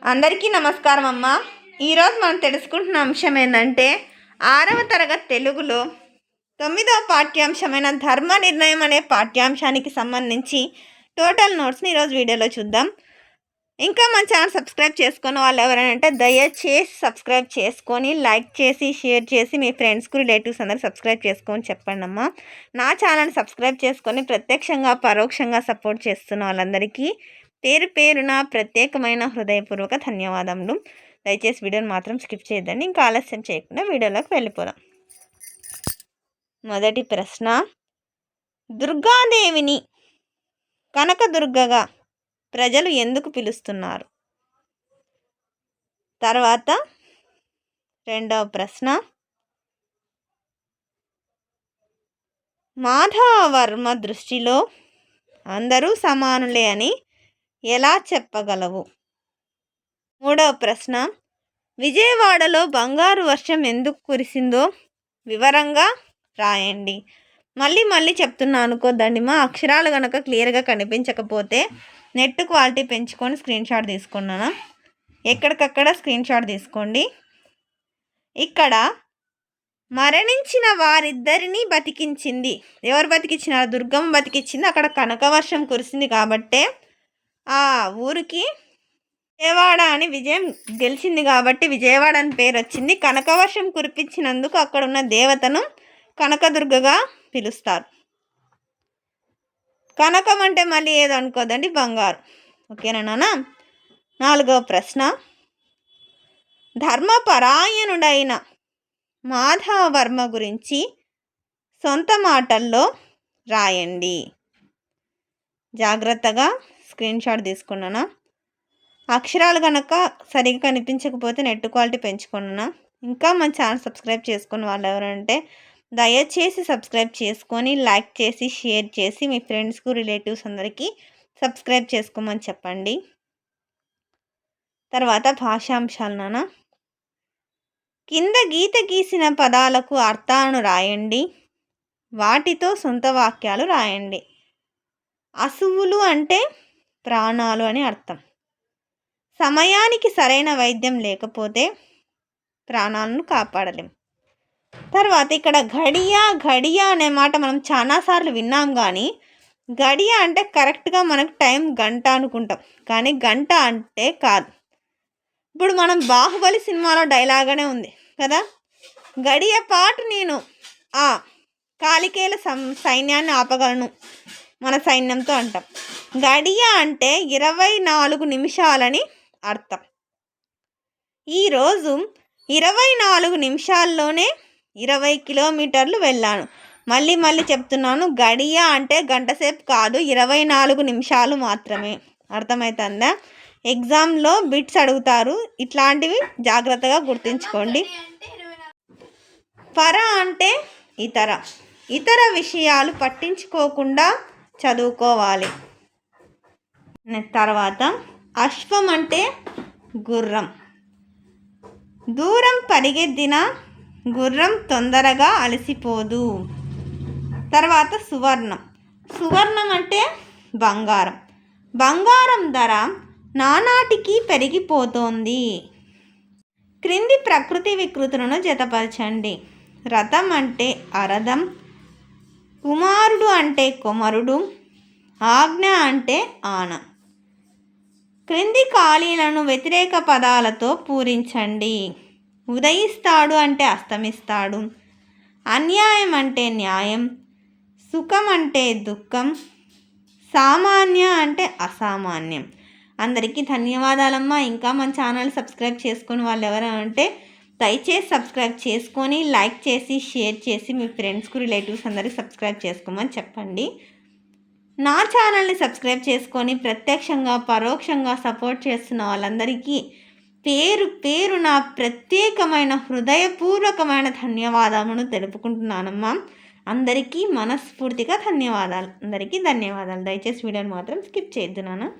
అందరికీ నమస్కారం అమ్మ. ఈరోజు మనం తెలుసుకుంటున్న అంశం ఏంటంటే 6వ తరగతి తెలుగులో 9వ పాఠ్యాంశమైన ధర్మ నిర్ణయం అనే పాఠ్యాంశానికి సంబంధించి టోటల్ నోట్స్ని ఈరోజు వీడియోలో చూద్దాం. ఇంకా మన ఛానల్ సబ్స్క్రైబ్ చేసుకున్న వాళ్ళు ఎవరైనా దయచేసి సబ్స్క్రైబ్ చేసుకొని లైక్ చేసి షేర్ చేసి మీ ఫ్రెండ్స్కు రిలేటివ్స్ అందరూ సబ్స్క్రైబ్ చేసుకొని చెప్పండి అమ్మ. నా ఛానల్ సబ్స్క్రైబ్ చేసుకొని ప్రత్యక్షంగా పరోక్షంగా సపోర్ట్ చేస్తున్న వాళ్ళందరికీ పేరు పేరున ప్రత్యేకమైన హృదయపూర్వక ధన్యవాదములు. దయచేసి వీడియోని మాత్రం స్కిప్ చేయొద్దండి. ఇంకా ఆలస్యం చేయకుండా వీడియోలోకి వెళ్ళిపోదాం. మొదటి ప్రశ్న, దుర్గాదేవిని కనకదుర్గగా ప్రజలు ఎందుకు పిలుస్తున్నారు? తర్వాత రెండవ ప్రశ్న, మాధవవర్మ దృష్టిలో అందరూ సమానులే అని ఎలా చెప్పగలవు? మూడవ ప్రశ్న, విజయవాడలో బంగారు వర్షం ఎందుకు కురిసిందో వివరంగా రాయండి. మళ్ళీ చెప్తున్నా అనుకోద్దండి మా అక్షరాలు కనుక క్లియర్గా కనిపించకపోతే నెట్ క్వాలిటీ పెంచుకొని స్క్రీన్ షాట్ తీసుకున్నాను. ఎక్కడికక్కడ స్క్రీన్ షాట్ తీసుకోండి. ఇక్కడ మరణించిన వారిద్దరిని బతికించింది. ఎవరు బతికించినారు? దుర్గమ్మ బతికించింది. అక్కడ కనకవర్షం కురిసింది కాబట్టే ఆ ఊరికి విజయవాడ అని విజయం గెలిచింది కాబట్టి విజయవాడ అని పేరు వచ్చింది. కనకవర్షం కురిపించినందుకు అక్కడ ఉన్న దేవతను కనకదుర్గగా పిలుస్తారు. కనకం అంటే మళ్ళీ ఏదో అనుకోదండి, బంగారు. ఓకేనా నాన్న? నాలుగవ ప్రశ్న, ధర్మపరాయణుడైన మాధవవర్మ గురించి సొంత మాటల్లో రాయండి. జాగ్రత్తగా స్క్రీన్ షాట్ తీసుకున్నానా? అక్షరాలు కనుక సరిగ్గా కనిపించకపోతే నెట్ క్వాలిటీ పెంచుకున్నానా? ఇంకా మన ఛానల్ సబ్స్క్రైబ్ చేసుకున్న వాళ్ళు ఎవరంటే దయచేసి సబ్స్క్రైబ్ చేసుకొని లైక్ చేసి షేర్ చేసి మీ ఫ్రెండ్స్కు రిలేటివ్స్ అందరికీ సబ్స్క్రైబ్ చేసుకోమని చెప్పండి. తర్వాత భాషాంశాలు నాన్న. కింద గీత గీసిన పదాలకు అర్థాలను రాయండి. వాటితో సొంత వాక్యాలు రాయండి. అసువులు అంటే ప్రాణాలు అని అర్థం. సమయానికి సరైన వైద్యం లేకపోతే ప్రాణాలను కాపాడలేం. తర్వాత ఇక్కడ గడియ అనే మాట మనం చాలాసార్లు విన్నాం, కానీ గడియ అంటే కరెక్ట్గా మనకు టైం గంట అనుకుంటాం, కానీ గంట అంటే కాదు. ఇప్పుడు మనం బాహుబలి సినిమాలో డైలాగానే ఉంది కదా, గడియ పాటు నేను ఆ కాలికేల సైన్యాన్ని ఆపగలను మన సైన్యంతో అంటాం. గడియ అంటే 24 నిమిషాలని అర్థం. ఈరోజు 24 నిమిషాల్లోనే 20 కిలోమీటర్లు వెళ్ళాను. మళ్ళీ చెప్తున్నాను, గడియ అంటే గంట సేపు కాదు, 24 నిమిషాలు మాత్రమే. అర్థమవుతుందా? ఎగ్జామ్లో బిట్స్ అడుగుతారు, ఇట్లాంటివి జాగ్రత్తగా గుర్తుంచుకోండి. పర అంటే ఇతర విషయాలు పట్టించుకోకుండా చదువుకోవాలి. తర్వాత అశ్వం అంటే గుర్రం. దూరం పరిగెత్తిన గుర్రం తొందరగా అలసిపోదు. తర్వాత సువర్ణం అంటే బంగారం ధర నానాటికి పెరిగిపోతోంది. క్రింది ప్రకృతి వికృతులను జతపరచండి. రథం అంటే అరథం, కుమారుడు అంటే కుమరుడు, ఆజ్ఞ అంటే ఆన. క్రింది ఖాళీలను వ్యతిరేక పదాలతో పూరించండి. ఉదయిస్తాడు అంటే అస్తమిస్తాడు, అన్యాయం అంటే న్యాయం, సుఖం అంటే దుఃఖం, సామాన్య అంటే అసామాన్యం. అందరికీ ధన్యవాదాలమ్మా. ఇంకా మన ఛానల్ సబ్స్క్రైబ్ చేసుకుని వాళ్ళు ఎవరైనా ఉంటే దయచేసి సబ్స్క్రైబ్ చేసుకొని లైక్ చేసి షేర్ చేసి మీ ఫ్రెండ్స్కు రిలేటివ్స్ అందరికీ సబ్స్క్రైబ్ చేసుకోమని చెప్పండి. నా ఛానల్ని సబ్స్క్రైబ్ చేసుకొని ప్రత్యక్షంగా పరోక్షంగా సపోర్ట్ చేస్తున్న వాళ్ళందరికీ పేరు పేరున ప్రత్యేకమైన హృదయపూర్వకమైన ధన్యవాదమును తెలుపుకుంటున్నానమ్మా. అందరికీ మనస్ఫూర్తిగా ధన్యవాదాలు. అందరికీ ధన్యవాదాలు. దయచేసి వీడియోని మాత్రం స్కిప్ చేయొద్దు నాన్న.